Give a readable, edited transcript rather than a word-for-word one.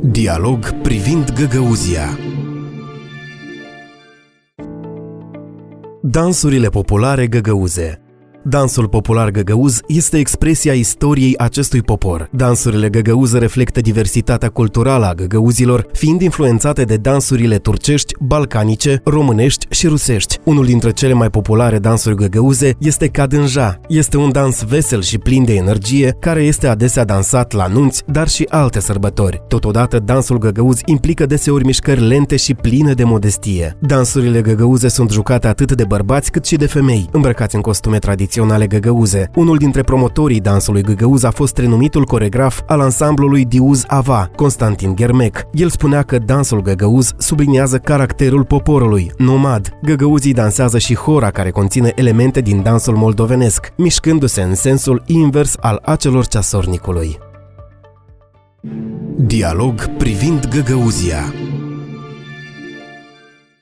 Dialog privind Găgăuzia. Dansurile populare găgăuze. Dansul popular găgăuz este expresia istoriei acestui popor. Dansurile găgăuze reflectă diversitatea culturală a găgăuzilor, fiind influențate de dansurile turcești, balcanice, românești și rusești. Unul dintre cele mai populare dansuri găgăuze este Kadânja. Este un dans vesel și plin de energie, care este adesea dansat la nunți, dar și alte sărbători. Totodată, dansul găgăuz implică deseori mișcări lente și pline de modestie. Dansurile găgăuze sunt jucate atât de bărbați cât și de femei, îmbrăcați în costume tradiționale găgăuze. Unul dintre promotorii dansului găgăuz a fost renumitul coregraf al ansamblului Diuz Ava, Constantin Ghermec. El spunea că dansul găgăuz subliniază caracterul poporului, nomad. Găgăuzii dansează și hora, care conține elemente din dansul moldovenesc, mișcându-se în sensul invers al acelor ceasornicului. Dialog privind Găgăuzia.